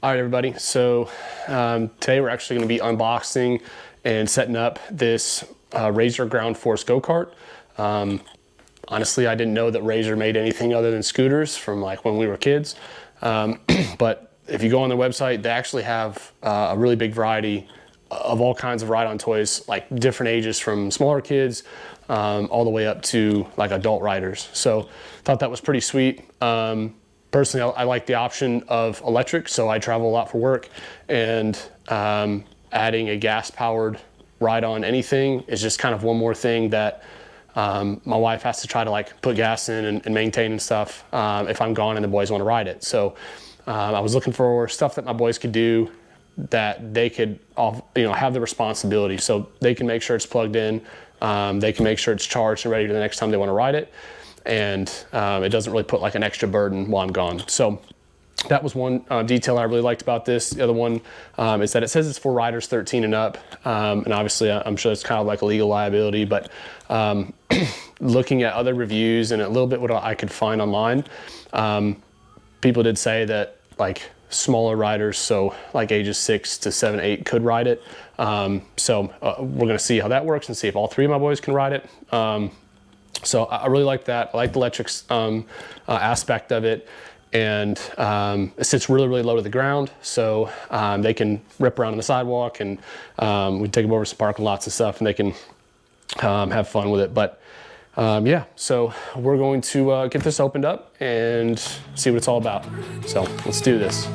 All right, everybody. So today we're actually going to be unboxing and setting up this Razor Ground Force Go-Kart. Honestly, I didn't know that Razor made anything other than scooters from like when we were kids. But if you go on their website, they actually have a really big variety of all kinds of ride-on toys, like different ages from smaller kids all the way up to like adult riders. So thought that was pretty sweet. Personally, I like the option of electric, so I travel a lot for work, and adding a gas-powered ride-on anything is just kind of one more thing that my wife has to try to like put gas in and maintain and stuff if I'm gone and the boys want to ride it. So I was looking for stuff that my boys could do that they could have the responsibility, so they can make sure it's plugged in, they can make sure it's charged and ready for the next time they want to ride it, and it doesn't really put like an extra burden while I'm gone. So that was one detail I really liked about this. The other one is that it says it's for riders 13 and up, and obviously I'm sure it's kind of like a legal liability, but looking at other reviews and a little bit what I could find online, people did say that like smaller riders, so like ages 6 to 7, 8 could ride it. So we're gonna see how that works and see if all three of my boys can ride it. So I really like that. I like the electric aspect of it, and it sits really, really low to the ground, so they can rip around on the sidewalk, and we take them over some parking lots and stuff, and they can have fun with it. But yeah, so we're going to get this opened up and see what it's all about. So let's do this.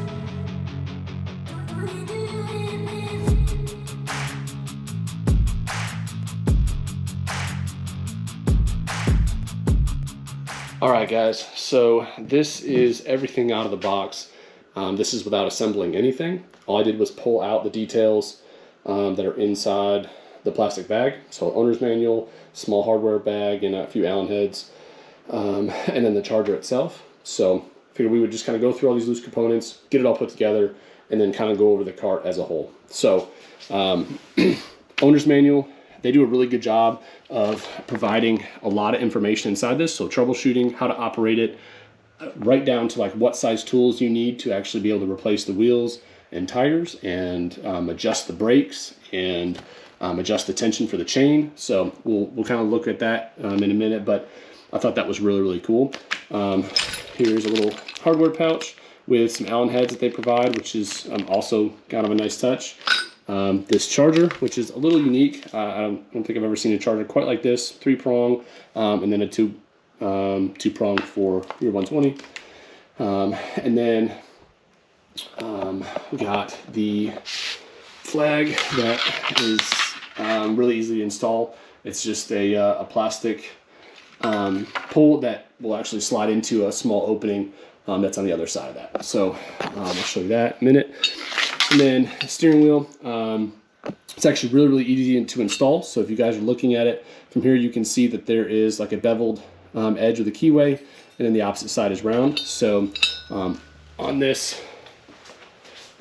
All right, guys, so this is everything out of the box. This is without assembling anything. All I did was pull out the details that are inside the plastic bag. So owner's manual, small hardware bag, and a few Allen heads, and then the charger itself. So I figured we would just kind of go through all these loose components, get it all put together, and then kind of go over the cart as a whole. So owner's manual, they do a really good job of providing a lot of information inside this. So troubleshooting, how to operate it, right down to like what size tools you need to actually be able to replace the wheels and tires, and adjust the brakes, and adjust the tension for the chain. So we'll kind of look at that in a minute, but I thought that was really, really cool. Here's a little hardware pouch with some Allen heads that they provide, which is also kind of a nice touch. This charger, which is a little unique. I don't think I've ever seen a charger quite like this. 3-prong, and then a two-prong for your 120. And then we got the flag that is really easy to install. It's just a plastic pole that will actually slide into a small opening that's on the other side of that. So I'll show you that in a minute. And then the steering wheel, it's actually really, really easy to install. So if you guys are looking at it from here, you can see that there is like a beveled edge of the keyway, and then the opposite side is round. So on this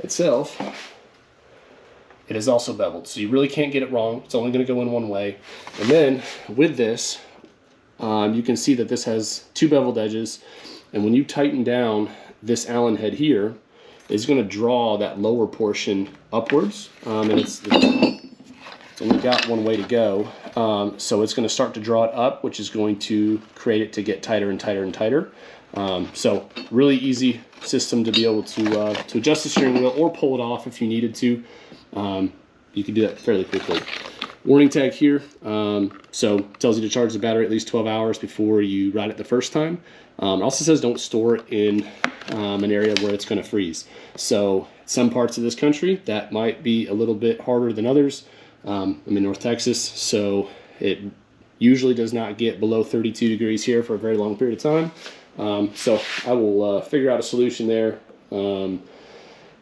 itself, it is also beveled, so you really can't get it wrong. It's only going to go in one way. And then with this, you can see that this has 2 beveled edges, and when you tighten down this Allen head here, it's going to draw that lower portion upwards, and it's only got one way to go. So it's going to start to draw it up, which is going to create it to get tighter and tighter and tighter. So really easy system to be able to adjust the steering wheel or pull it off if you needed to. You can do that fairly quickly. Warning tag here, so it tells you to charge the battery at least 12 hours before you ride it the first time. It also says don't store it in an area where it's going to freeze. So some parts of this country that might be a little bit harder than others. I'm in North Texas, so it usually does not get below 32 degrees here for a very long period of time. So I will figure out a solution there.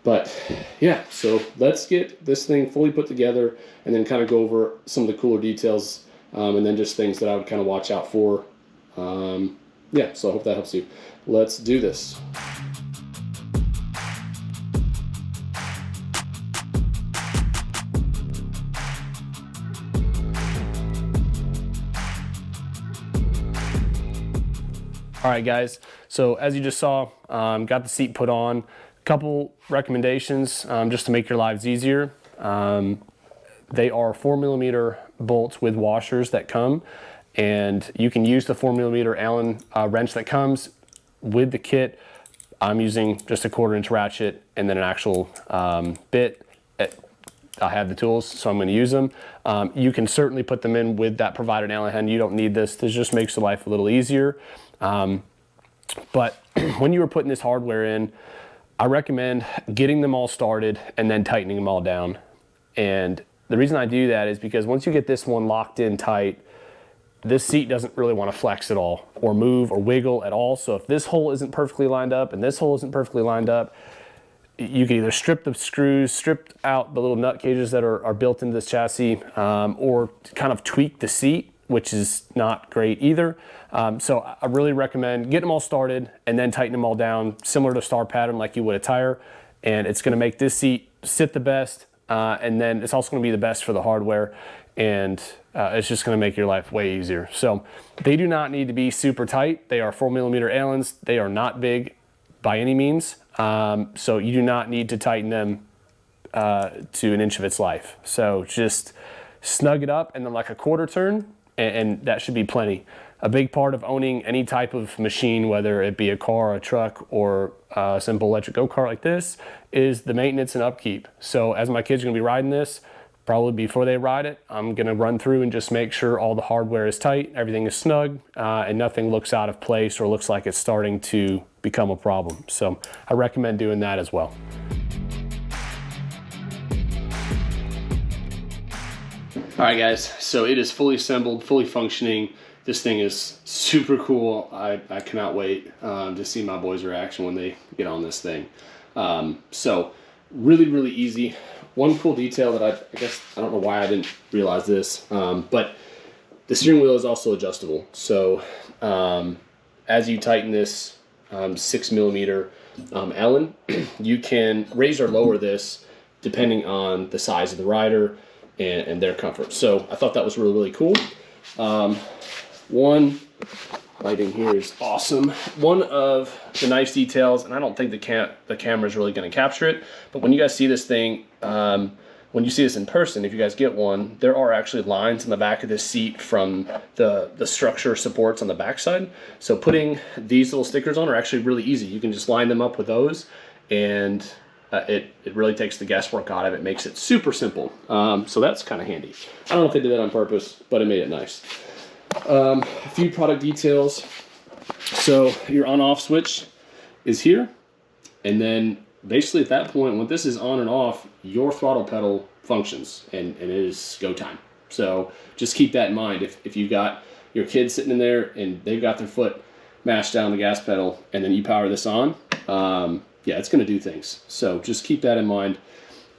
But yeah, so let's get this thing fully put together and then kind of go over some of the cooler details, and then just things that I would kind of watch out for. Yeah, so I hope that helps you. Let's do this. All right, guys, so as you just saw, got the seat put on. Couple recommendations just to make your lives easier. They are 4mm bolts with washers that come, and you can use the 4mm Allen wrench that comes with the kit. I'm using just a 1/4-inch ratchet and then an actual bit. I have the tools, so I'm going to use them. You can certainly put them in with that provided Allen head. You don't need this. This just makes your life a little easier. But when you are putting this hardware in, I recommend getting them all started and then tightening them all down. And the reason I do that is because once you get this one locked in tight, this seat doesn't really want to flex at all or move or wiggle at all. So if this hole isn't perfectly lined up and this hole isn't perfectly lined up, you can either strip the screws, strip out the little nut cages that are built into this chassis, or kind of tweak the seat, which is not great either. So I really recommend getting them all started and then tighten them all down, similar to star pattern like you would a tire. And it's going to make this seat sit the best. And then it's also going to be the best for the hardware, and it's just going to make your life way easier. So they do not need to be super tight. They are 4mm Allens. They are not big by any means. So you do not need to tighten them to 1 inch of its life. So just snug it up and then like a 1/4 turn, and that should be plenty. A big part of owning any type of machine, whether it be a car, a truck, or a simple electric go-kart like this, is the maintenance and upkeep. So as my kids are gonna be riding this, probably before they ride it, I'm gonna run through and just make sure all the hardware is tight, everything is snug, and nothing looks out of place or looks like it's starting to become a problem. So I recommend doing that as well. All right, guys, so it is fully assembled, fully functioning. This thing is super cool. I cannot wait to see my boys' reaction when they get on this thing. So really, really easy. One cool detail that I guess, I don't know why I didn't realize this, but the steering wheel is also adjustable. So as you tighten this 6mm Allen, you can raise or lower this depending on the size of the rider and their comfort. So I thought that was really, really cool. One lighting here is awesome. One of the nice details, and I don't think the camera is really going to capture it, but when you guys see this thing, when you see this in person, if you guys get one, there are actually lines in the back of this seat from the structure supports on the back side. So putting these little stickers on are actually really easy. You can just line them up with those, and it really takes the guesswork out of it, makes it super simple. So that's kind of handy. I don't know if they did that on purpose, but it made it nice. A few product details. So your on-off switch is here, and then basically at that point, when this is on and off, your throttle pedal functions, and it is go time. So just keep that in mind. If you've got your kids sitting in there and they've got their foot mashed down the gas pedal, and then you power this on, yeah, it's going to do things. So just keep that in mind.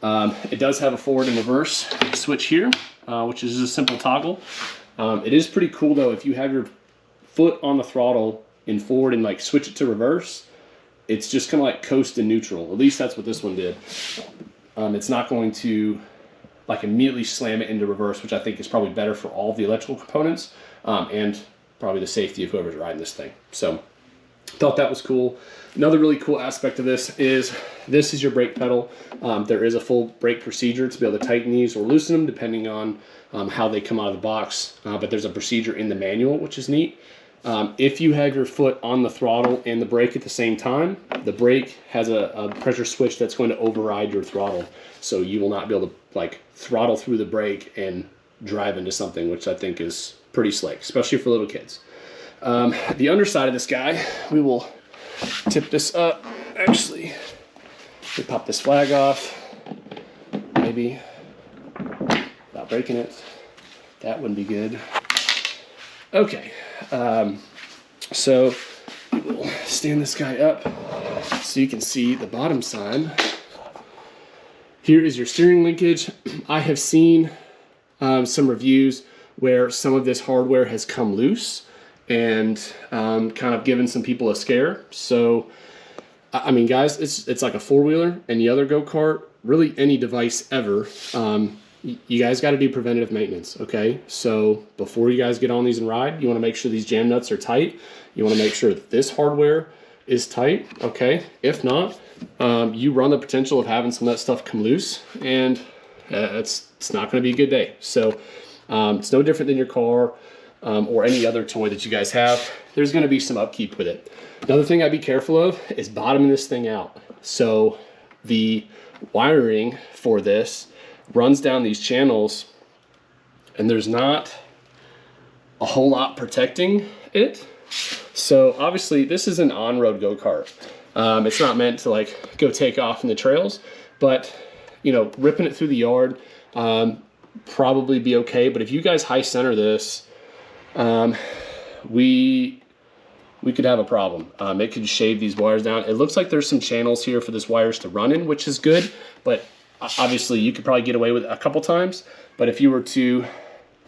It does have a forward and reverse switch here, which is a simple toggle. It is pretty cool though, if you have your foot on the throttle in forward and like switch it to reverse, it's just kind of like coast and neutral. At least that's what this one did. It's not going to like immediately slam it into reverse, which I think is probably better for all of the electrical components, and probably the safety of whoever's riding this thing. So thought that was cool. Another really cool aspect of this is your brake pedal. There is a full brake procedure to be able to tighten these or loosen them depending on how they come out of the box, but there's a procedure in the manual, which is neat. If you have your foot on the throttle and the brake at the same time, the brake has a pressure switch that's going to override your throttle. So you will not be able to like throttle through the brake and drive into something, which I think is pretty slick, especially for little kids. The underside of this guy, we will tip this up. Actually, we pop this flag off, maybe without breaking it. That wouldn't be good. Okay, so we will stand this guy up so you can see the bottom side. Here is your steering linkage. I have seen some reviews where some of this hardware has come loose and kind of given some people a scare. So, I mean, guys, it's like a four-wheeler, any other go-kart, really any device ever. You guys got to do preventative maintenance, okay? So before you guys get on these and ride, you want to make sure these jam nuts are tight. You want to make sure that this hardware is tight, okay? If not, you run the potential of having some of that stuff come loose, and it's not going to be a good day. So it's no different than your car or any other toy that you guys have. There's going to be some upkeep with it. Another thing I'd be careful of is bottoming this thing out. So the wiring for this runs down these channels, and there's not a whole lot protecting it. So obviously this is an on-road go-kart. It's not meant to like go take off in the trails, but you know, ripping it through the yard probably be okay. But if you guys high center this, we could have a problem. It could shave these wires down. It looks like there's some channels here for this wires to run in, which is good, but obviously you could probably get away with it a couple times. But if you were to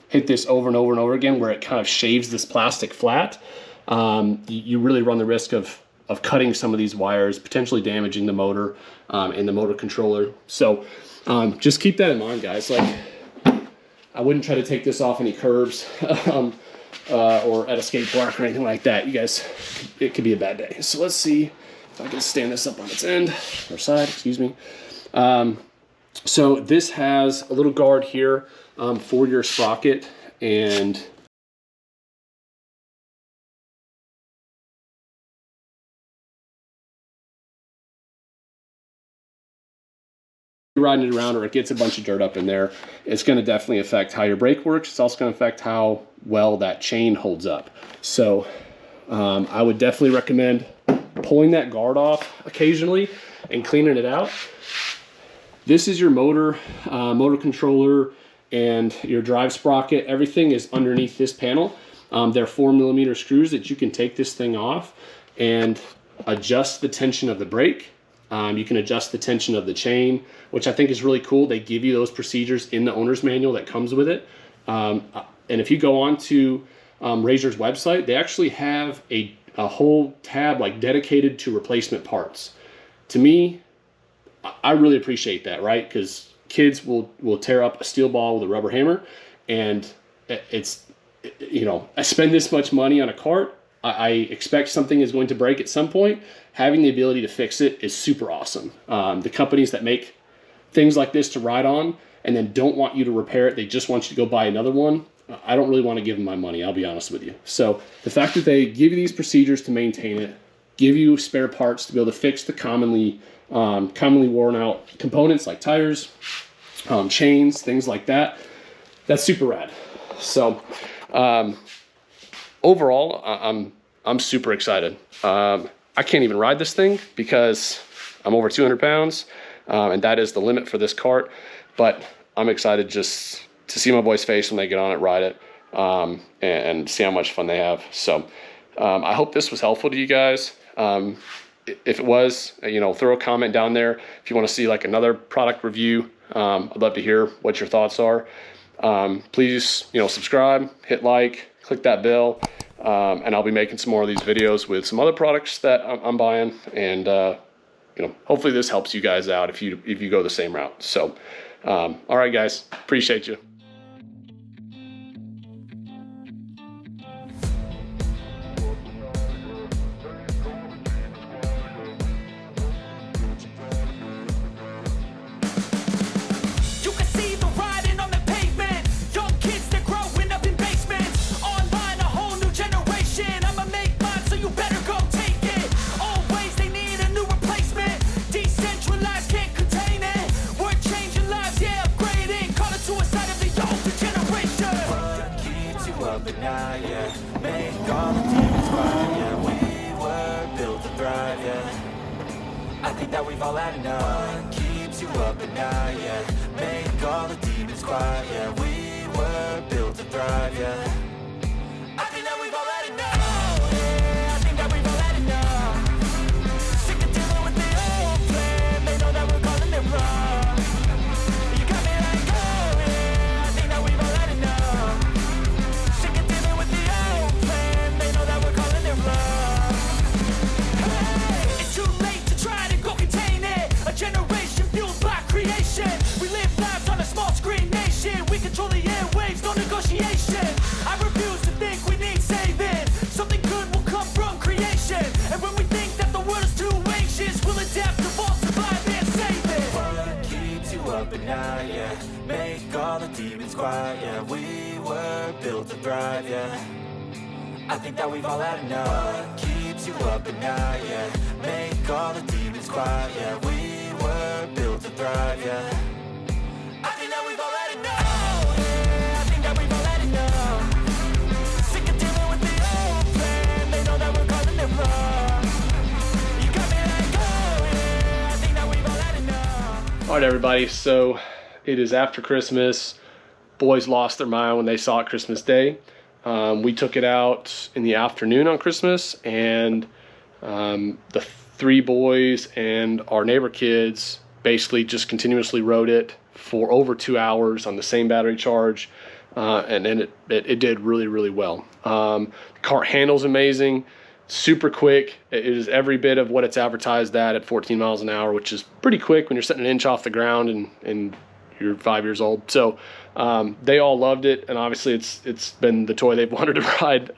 hit this over and over and over again, where it kind of shaves this plastic flat, you really run the risk of cutting some of these wires, potentially damaging the motor and the motor controller. So just keep that in mind, guys. Like, I wouldn't try to take this off any curbs or at a skate park or anything like that. You guys, it could be a bad day. So let's see if I can stand this up on its end, or side, excuse me. So this has a little guard here for your sprocket, and riding it around or it gets a bunch of dirt up in there, it's going to definitely affect how your brake works. It's also going to affect how well that chain holds up. So I would definitely recommend pulling that guard off occasionally and cleaning it out. This is your motor, motor controller, and your drive sprocket. Everything is underneath this panel. They're 4mm screws that you can take this thing off and adjust the tension of the brake. You can adjust the tension of the chain, which I think is really cool. They give you those procedures in the owner's manual that comes with it. And if you go on to Razor's website, they actually have a whole tab like dedicated to replacement parts. To me, I really appreciate that, right? Because kids will tear up a steel ball with a rubber hammer, and it's, you know, I spend this much money on a cart, I expect something is going to break at some point. Having the ability to fix it is super awesome. The companies that make things like this to ride on and then don't want you to repair it, they just want you to go buy another one, I don't really want to give them my money, I'll be honest with you. So the fact that they give you these procedures to maintain it, give you spare parts to be able to fix the commonly worn out components like tires, chains, things like that, that's super rad. So overall, I'm super excited. I can't even ride this thing because I'm over 200 pounds, and that is the limit for this cart. But I'm excited just to see my boys' face when they get on it, ride it, and see how much fun they have. So I hope this was helpful to you guys. If it was, you know, throw a comment down there. If you want to see like another product review, I'd love to hear what your thoughts are. Please, you know, subscribe, hit like, click that bell. And I'll be making some more of these videos with some other products that I'm buying, and you know, hopefully this helps you guys out if you go the same route. So, all right, guys, appreciate you. I think that we've all had enough. Keeps you up at night, yeah. Make all the demons quiet, yeah. We were built to thrive, yeah. I think that we've all had enough. Oh, yeah, I think that we've all had enough. Sick of dealing with the old plan. They know that we're calling it wrong. You got me like, oh, yeah, I think that we've all had enough. Sick of dealing with the old plan. They know that we're calling it wrong. Hey, it's too late to try to go contain it. A generation fueled by creation. We live lives on a small screen nation. We control the airwaves, no negotiation. I quiet, yeah. We were built to thrive, yeah. I think that we've all had enough. What keeps you up at night, yeah. Make all the demons quiet, yeah. We were built to thrive, yeah. I think that we've all had enough. Yeah, I think that we've all had enough. Sick of dealing with the old plan. They know that we're calling it bluff. You got me like, oh yeah, I think that we've all had enough. All right, everybody, so it is after Christmas. Boys lost their mind when they saw it Christmas Day. We took it out in the afternoon on Christmas, and the three boys and our neighbor kids basically just continuously rode it for over 2 hours on the same battery charge, and then it did really, really well. The cart handles amazing, super quick. It is every bit of what it's advertised at 14 miles an hour, which is pretty quick when you're setting an inch off the ground and you're 5 years old. So they all loved it, and obviously it's been the toy they've wanted to ride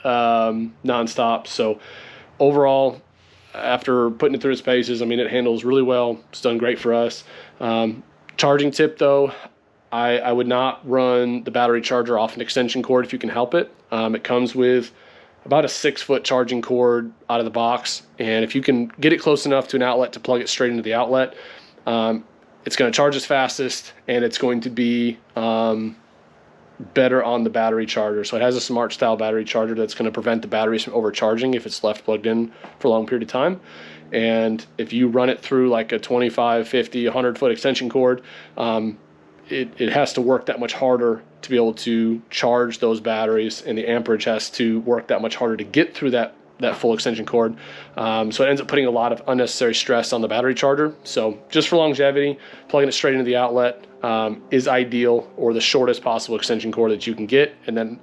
nonstop. So overall, after putting it through its paces, I mean, it handles really well. It's done great for us. Charging tip though, I would not run the battery charger off an extension cord if you can help it. It comes with about a 6-foot charging cord out of the box, and if you can get it close enough to an outlet to plug it straight into the outlet, it's going to charge as fastest, and it's going to be better on the battery charger. So it has a smart style battery charger that's going to prevent the batteries from overcharging if it's left plugged in for a long period of time. And if you run it through like a 25, 50, 100-foot extension cord, it has to work that much harder to be able to charge those batteries, and the amperage has to work that much harder to get through that full extension cord. So it ends up putting a lot of unnecessary stress on the battery charger. So just for longevity, plugging it straight into the outlet is ideal, or the shortest possible extension cord that you can get. And then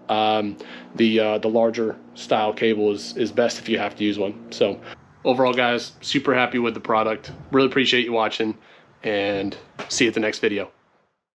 the larger style cable is best if you have to use one. So overall, guys, super happy with the product. Really appreciate you watching, and see you at the next video.